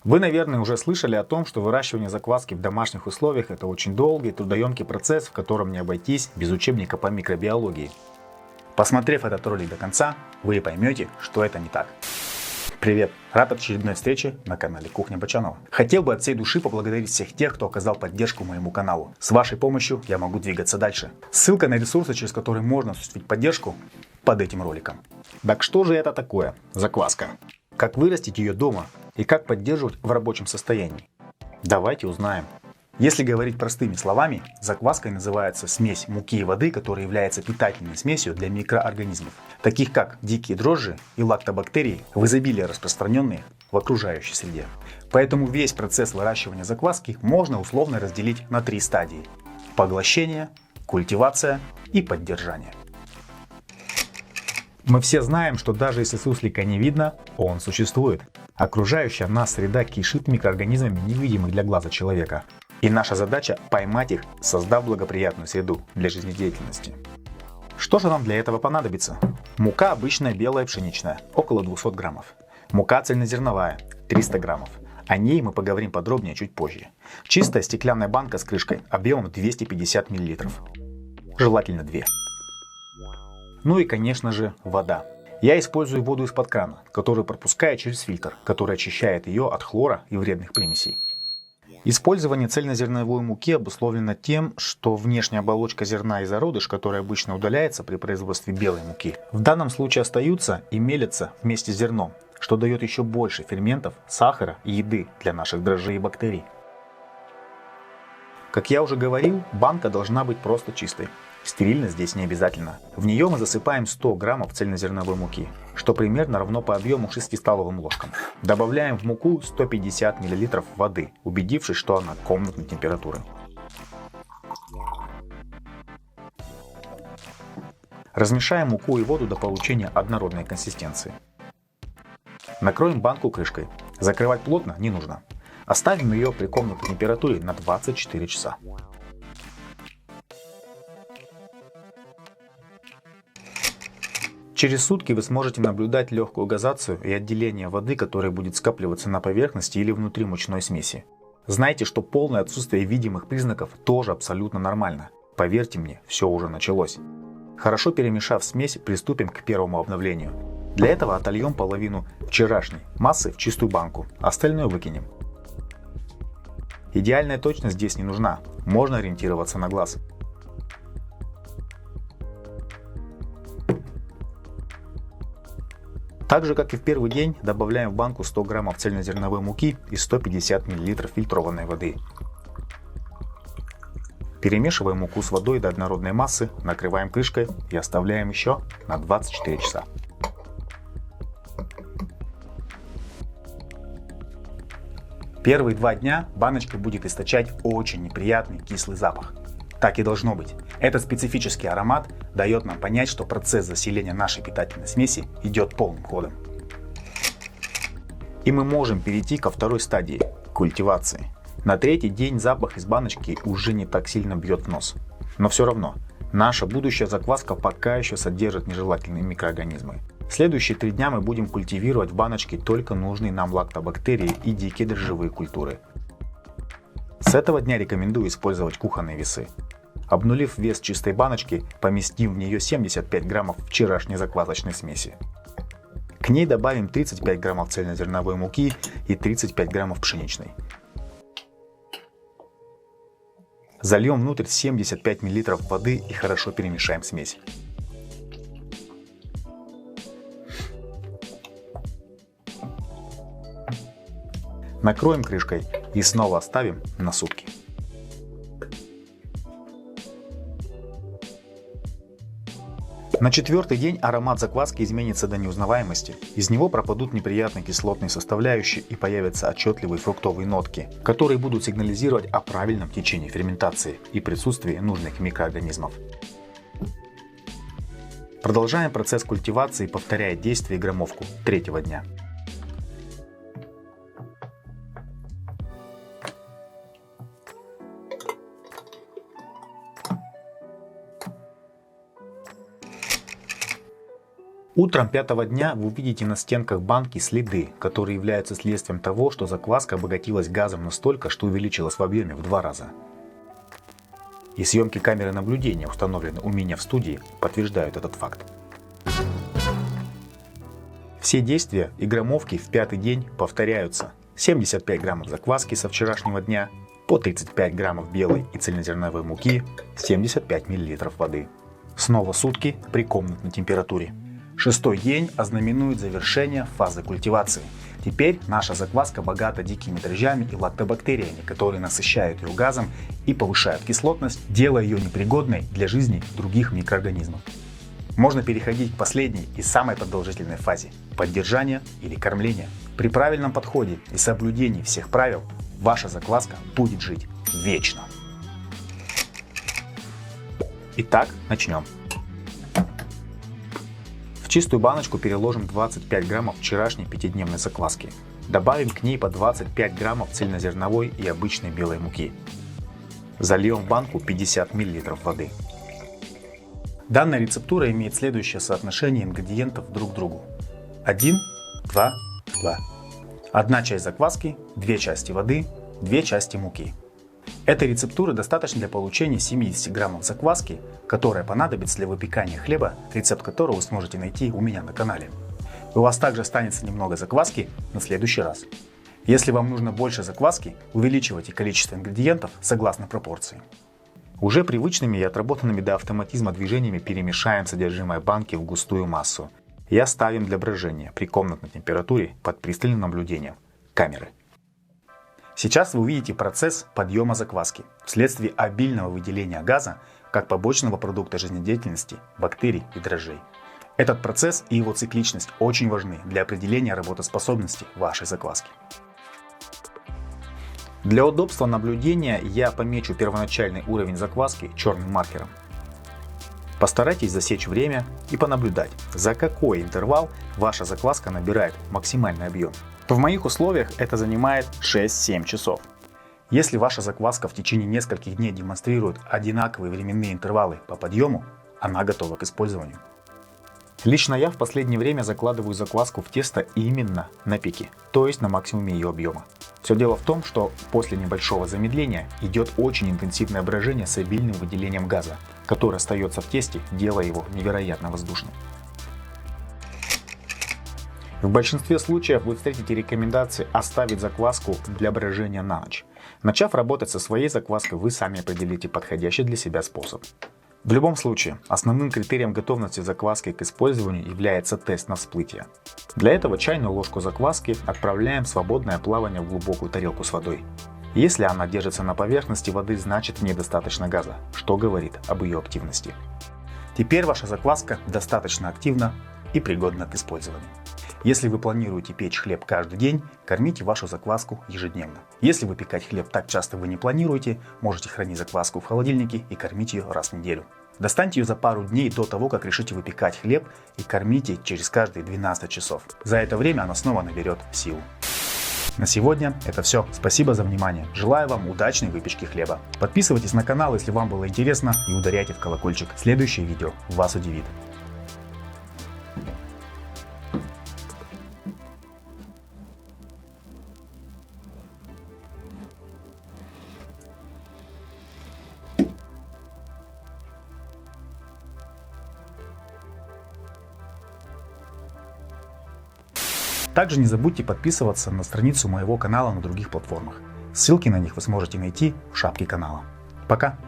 Вы, наверное, уже слышали о том, что выращивание закваски в домашних условиях – это очень долгий, трудоемкий процесс, в котором не обойтись без учебника по микробиологии. Посмотрев этот ролик до конца, вы поймете, что это не так. Привет! Рад очередной встрече на канале Кухня Бочанова. Хотел бы от всей души поблагодарить всех тех, кто оказал поддержку моему каналу. С вашей помощью я могу двигаться дальше. Ссылка на ресурсы, через которые можно осуществить поддержку, под этим роликом. Так что же это такое закваска? Как вырастить ее дома и как поддерживать в рабочем состоянии? Давайте узнаем. Если говорить простыми словами, закваской называется смесь муки и воды, которая является питательной смесью для микроорганизмов, таких как дикие дрожжи и лактобактерии, в изобилии распространенные в окружающей среде. Поэтому весь процесс выращивания закваски можно условно разделить на 3 стадии: поглощение, культивация и поддержание. Мы все знаем, что даже если суслика не видно, он существует. Окружающая нас среда кишит микроорганизмами, невидимых для глаза человека. И наша задача поймать их, создав благоприятную среду для жизнедеятельности. Что же нам для этого понадобится? Мука обычная белая пшеничная, около 200 граммов. Мука цельнозерновая, 300 граммов. О ней мы поговорим подробнее чуть позже. Чистая стеклянная банка с крышкой объемом 250 мл. Желательно 2. Ну и, конечно же, вода. Я использую воду из-под крана, которую пропускаю через фильтр, который очищает ее от хлора и вредных примесей. Использование цельнозерновой муки обусловлено тем, что внешняя оболочка зерна и зародыш, которая обычно удаляется при производстве белой муки, в данном случае остаются и мелятся вместе с зерном, что дает еще больше ферментов, сахара и еды для наших дрожжей и бактерий. Как я уже говорил, банка должна быть просто чистой. Стерильно здесь не обязательно. В нее мы засыпаем 100 граммов цельнозерновой муки, что примерно равно по объему 6 столовым ложкам. Добавляем в муку 150 мл воды, убедившись, что она комнатной температуры. Размешаем муку и воду до получения однородной консистенции. Накроем банку крышкой. Закрывать плотно не нужно. Оставим ее при комнатной температуре на 24 часа. Через сутки вы сможете наблюдать легкую газацию и отделение воды, которая будет скапливаться на поверхности или внутри мучной смеси. Знайте, что полное отсутствие видимых признаков тоже абсолютно нормально. Поверьте мне, все уже началось. Хорошо перемешав смесь, приступим к первому обновлению. Для этого отольем половину вчерашней массы в чистую банку, остальное выкинем. Идеальная точность здесь не нужна, можно ориентироваться на глаз. Так же, как и в первый день, добавляем в банку 100 граммов цельнозерновой муки и 150 мл фильтрованной воды. Перемешиваем муку с водой до однородной массы, накрываем крышкой и оставляем еще на 24 часа. Первые 2 дня баночка будет источать очень неприятный кислый запах. Так и должно быть. Этот специфический аромат дает нам понять, что процесс заселения нашей питательной смеси идет полным ходом. И мы можем перейти ко второй стадии – культивации. На 3-й день запах из баночки уже не так сильно бьет в нос. Но все равно, наша будущая закваска пока еще содержит нежелательные микроорганизмы. Следующие 3 дня мы будем культивировать в баночке только нужные нам лактобактерии и дикие дрожжевые культуры. С этого дня рекомендую использовать кухонные весы. Обнулив вес чистой баночки, поместим в нее 75 граммов вчерашней заквасочной смеси. К ней добавим 35 граммов цельнозерновой муки и 35 граммов пшеничной. Зальем внутрь 75 мл воды и хорошо перемешаем смесь. Накроем крышкой и снова оставим на сутки. На 4-й день аромат закваски изменится до неузнаваемости. Из него пропадут неприятные кислотные составляющие и появятся отчетливые фруктовые нотки, которые будут сигнализировать о правильном течении ферментации и присутствии нужных микроорганизмов. Продолжаем процесс культивации, повторяя действие и граммовку 3-го дня. Утром пятого дня вы увидите на стенках банки следы, которые являются следствием того, что закваска обогатилась газом настолько, что увеличилась в объеме в 2 раза. И съемки камеры наблюдения, установленные у меня в студии, подтверждают этот факт. Все действия и граммовки в пятый день повторяются. 75 граммов закваски со вчерашнего дня, по 35 граммов белой и цельнозерновой муки, 75 мл воды. Снова сутки при комнатной температуре. Шестой день ознаменует завершение фазы культивации. Теперь наша закваска богата дикими дрожжами и лактобактериями, которые насыщают ее газом и повышают кислотность, делая ее непригодной для жизни других микроорганизмов. Можно переходить к последней и самой продолжительной фазе – поддержания или кормления. При правильном подходе и соблюдении всех правил ваша закваска будет жить вечно. Итак, начнем. В чистую баночку переложим 25 граммов вчерашней 5-дневной закваски. Добавим к ней по 25 граммов цельнозерновой и обычной белой муки. Зальем в банку 50 мл воды. Данная рецептура имеет следующее соотношение ингредиентов друг к другу. 1, 2, 2. 1 часть закваски, 2 части воды, 2 части муки. Этой рецептуры достаточно для получения 70 граммов закваски, которая понадобится для выпекания хлеба, рецепт которого вы сможете найти у меня на канале. У вас также останется немного закваски на следующий раз. Если вам нужно больше закваски, увеличивайте количество ингредиентов согласно пропорции. Уже привычными и отработанными до автоматизма движениями перемешаем содержимое банки в густую массу и оставим для брожения при комнатной температуре под пристальным наблюдением камеры. Сейчас вы увидите процесс подъема закваски вследствие обильного выделения газа как побочного продукта жизнедеятельности бактерий и дрожжей. Этот процесс и его цикличность очень важны для определения работоспособности вашей закваски. Для удобства наблюдения я помечу первоначальный уровень закваски черным маркером. Постарайтесь засечь время и понаблюдать, за какой интервал ваша закваска набирает максимальный объем. В моих условиях это занимает 6-7 часов. Если ваша закваска в течение нескольких дней демонстрирует одинаковые временные интервалы по подъему, она готова к использованию. Лично я в последнее время закладываю закваску в тесто именно на пике, то есть на максимуме ее объема. Все дело в том, что после небольшого замедления идет очень интенсивное брожение с обильным выделением газа, который остается в тесте, делая его невероятно воздушным. В большинстве случаев вы встретите рекомендации оставить закваску для брожения на ночь. Начав работать со своей закваской, вы сами определите подходящий для себя способ. В любом случае, основным критерием готовности закваски к использованию является тест на всплытие. Для этого чайную ложку закваски отправляем в свободное плавание в глубокую тарелку с водой. Если она держится на поверхности воды, значит в ней достаточно газа, что говорит об ее активности. Теперь ваша закваска достаточно активна и пригодна к использованию. Если вы планируете печь хлеб каждый день, кормите вашу закваску ежедневно. Если выпекать хлеб так часто вы не планируете, можете хранить закваску в холодильнике и кормить ее раз в неделю. Достаньте ее за пару дней до того, как решите выпекать хлеб, и кормите через каждые 12 часов. За это время она снова наберет силу. На сегодня это все. Спасибо за внимание. Желаю вам удачной выпечки хлеба. Подписывайтесь на канал, если вам было интересно, и ударяйте в колокольчик. Следующее видео вас удивит. Также не забудьте подписываться на страницу моего канала на других платформах. Ссылки на них вы сможете найти в шапке канала. Пока!